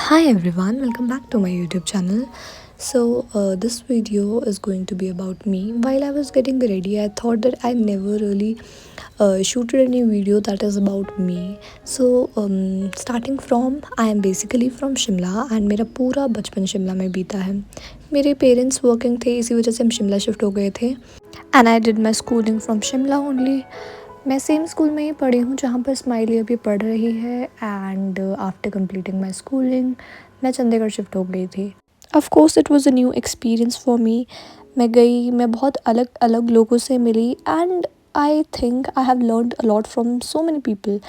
Hi everyone, welcome back to my YouTube channel. This video is going to be about me. While I was getting ready, I thought that I never really shooted any video that is about me. Starting from, I am basically from Shimla and मेरा पूरा बचपन शिमला में बीता है. मेरे parents working थे, इसी वजह से हम शिमला शिफ्ट हो गए थे. And I did my schooling from Shimla only. मैं सेम स्कूल में ही पढ़ी हूँ जहाँ पर स्माइली अभी पढ़ रही है. And after completing my schooling मैं चंडीगढ़ शिफ्ट हो गई थी. Of course it was a new experience for me. मैं बहुत अलग अलग लोगों से मिली and I think I have learned a lot from so many people.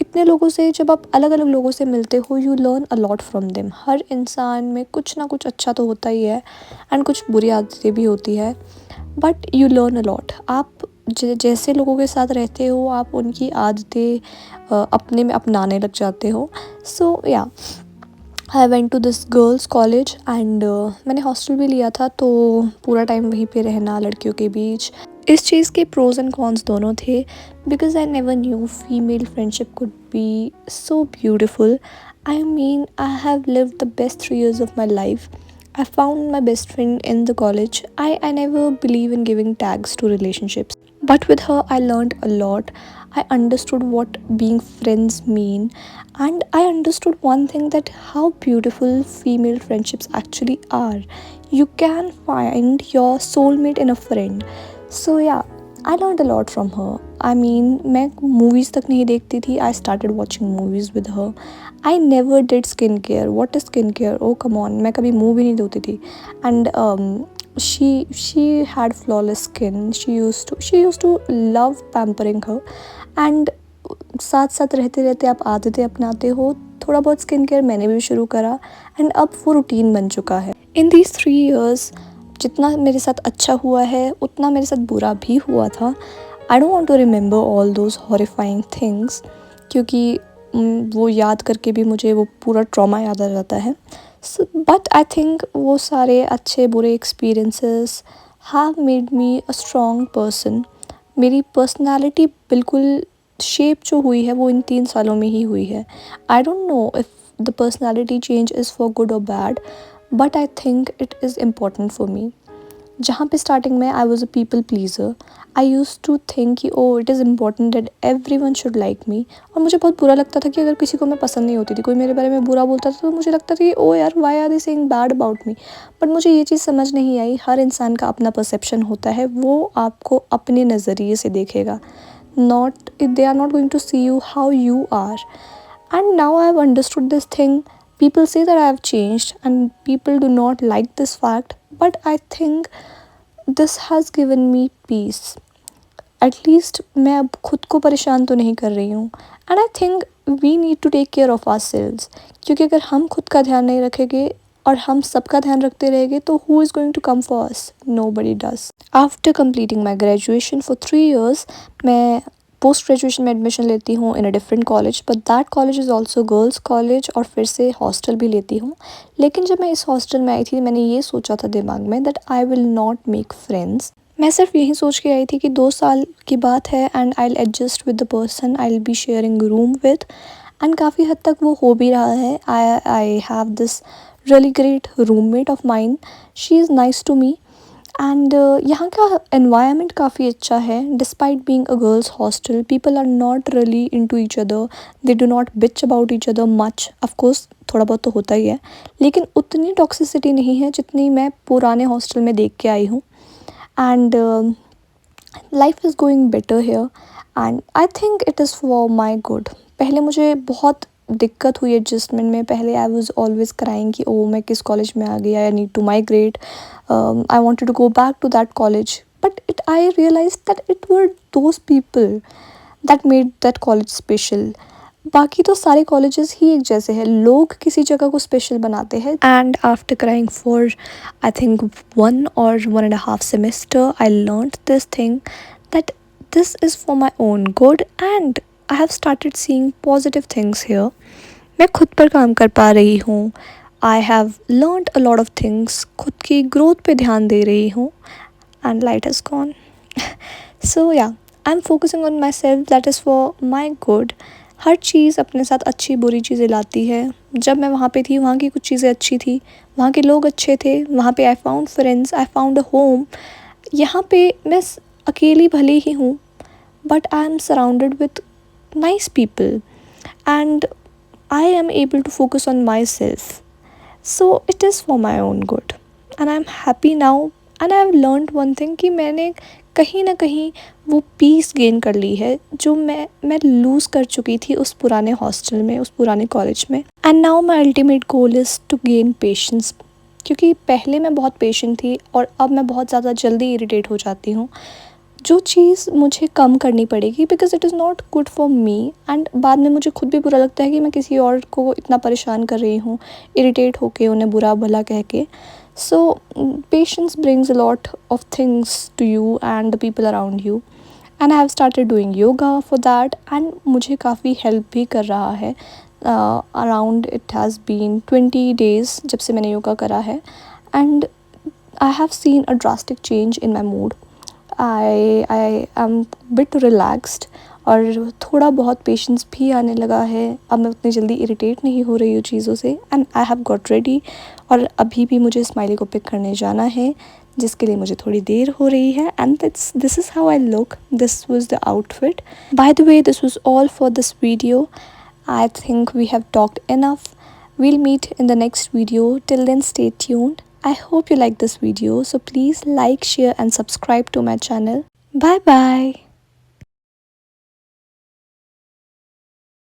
इतने लोगों से जब आप अलग अलग लोगों से मिलते हो you learn a lot from them. हर इंसान में कुछ ना कुछ अच्छा तो होता ही है एंड कुछ बुरी आदतें भी होती है, but you learn a lot. आप जैसे लोगों के साथ रहते हो आप उनकी आदतें अपने में अपनाने लग जाते हो. So yeah I went to this girls college and मैंने हॉस्टल भी लिया था, तो पूरा टाइम वहीं पे रहना लड़कियों के बीच. इस चीज़ के प्रोज एंड कॉन्स दोनों थे because I never knew female friendship could be so beautiful. I mean I have lived the best 3 years of my life. I found my best friend in the college. I never believe in giving tags to relationships. But with her, I learned a lot. I understood what being friends mean. And I understood one thing, that how beautiful female friendships actually are. You can find your soulmate in a friend. So yeah, I learned a lot from her. I mean, मैं movies तक नहीं देखती थी. I started watching movies with her. I never did skincare. What is skincare? Oh come on, मैं कभी मुँह भी नहीं धोती थी. And she had flawless skin. She used to love pampering her. And साथ साथ रहते रहते आप आदतें अपनाते हो. थोड़ा बहुत स्किन केयर मैंने भी शुरू करा एंड अब वो रूटीन बन चुका है. इन दीज 3 years जितना मेरे साथ अच्छा हुआ है उतना मेरे साथ बुरा भी हुआ था. I don't want to remember all those horrifying things, क्योंकि वो याद करके भी मुझे वो पूरा ट्रॉमा याद आ जाता है. बट आई थिंक वो सारे अच्छे बुरे experiences have made me a strong person. मेरी पर्सनालिटी बिल्कुल शेप जो हुई है वो इन 3 सालों में ही हुई है. I don't know if the personality change is for good और bad, but I think it is important for me. जहाँ पे स्टार्टिंग में I was a people pleaser. I use to think कि oh it is important that everyone should like me. और मुझे बहुत बुरा लगता था कि अगर किसी को मैं पसंद नहीं होती थी, कोई मेरे बारे में बुरा बोलता था तो मुझे लगता था कि ओ यार why are they saying bad about me. But मुझे ये चीज़ समझ नहीं आई, हर इंसान का अपना परसेप्शन होता है. वो आपको अपने नज़रिए से देखेगा. Not they are not going to see you how you are. And now I have understood this thing. People say that I have changed and people do not like this fact, but I think this has given me peace. At least मैं अब खुद को परेशान तो नहीं कर रही हूँ. And I think we need to take care of ourselves. क्योंकि अगर हम खुद का ध्यान नहीं रखेंगे और हम सबका ध्यान रखते रहेंगे तो who is going to come for us? Nobody does. After completing my graduation for 3 years, मैं पोस्ट ग्रेजुएशन में एडमिशन लेती हूँ in a different college, but that college is also girls college और फिर से हॉस्टल भी लेती हूँ. लेकिन जब मैं इस हॉस्टल में आई थी मैंने ये सोचा था दिमाग में that I will not make friends. मैं सिर्फ यही सोच के आई थी कि 2 साल की बात है and I will adjust with the person I will be sharing room with. And काफ़ी हद तक वो हो भी रहा है. I have this really great roommate of mine. She is nice to me. And यहाँ का एनवायरनमेंट काफ़ी अच्छा है. Despite being a girls hostel, people are not really into each other. They do not bitch about each other much. Of course थोड़ा बहुत तो होता ही है, लेकिन उतनी टॉक्सिसिटी नहीं है जितनी मैं पुराने हॉस्टल में देख के आई हूँ. And life is going better here and I think it is for my good. पहले मुझे बहुत दिक्कत हुई एडजस्टमेंट में. पहले आई वॉज ऑलवेज क्राइंग कि ओ मैं किस कॉलेज में आ गई, I need to migrate, I wanted to go back to that college. But I realize that it were those people that made that college special. बाकी तो सारे कॉलेजेस ही एक जैसे हैं, लोग किसी जगह को स्पेशल बनाते हैं. And after crying for I think 1 or 1.5 semester, I learned this thing, that this is for my own good and I have started seeing positive things here. मैं खुद पर काम कर पा रही हूँ. आई have learned a lot of things. खुद की ग्रोथ पे ध्यान दे रही हूँ. And light has gone. So yeah, I'm focusing on myself, that is for my good. हर चीज़ अपने साथ अच्छी बुरी चीज़ें लाती है। जब मैं वहाँ पे थी वहाँ की कुछ चीज़ें अच्छी थी, वहाँ के लोग अच्छे थे, वहाँ पे I found friends, I found a home. यहाँ पे मैं अकेली भले ही हूँ, but I am surrounded with nice people and I am able to focus on myself. So it is for my own good and I'm happy now and I have learned one thing कि मैंने कहीं ना कहीं वो piece gain कर ली है जो मैं लूज़ कर चुकी थी उस पुराने हॉस्टल में, उस पुराने कॉलेज में। And now my ultimate goal is to gain patience, क्योंकि पहले मैं बहुत पेशेंट थी और अब मैं बहुत ज़्यादा जल्दी इरिटेट हो जाती हूँ, जो चीज़ मुझे कम करनी पड़ेगी because it is not good for me. And बाद में मुझे खुद भी बुरा लगता है कि मैं किसी और को इतना परेशान कर रही हूँ, इरिटेट होके उन्हें बुरा भला कह के। So patience brings a lot of things to you and the people around you and I have started doing yoga for that and मुझे काफ़ी हेल्प भी कर रहा है। Around it has been 20 days जब से मैंने योगा करा है and I have seen a drastic change in my mood. I am bit relaxed और थोड़ा बहुत पेशेंस भी आने लगा है। अब मैं उतनी जल्दी इरिटेट नहीं हो रही हूँ चीज़ों से and I have got ready. और अभी भी मुझे स्माइली को पिक करने जाना है, जिसके लिए मुझे थोड़ी देर हो रही है and this is how I look, this was the outfit. By the way, this was all for this video. I think we have talked enough. We'll meet in the next video. Till then, stay tuned. I hope you like this video. So please like, share and subscribe to my channel. Bye bye.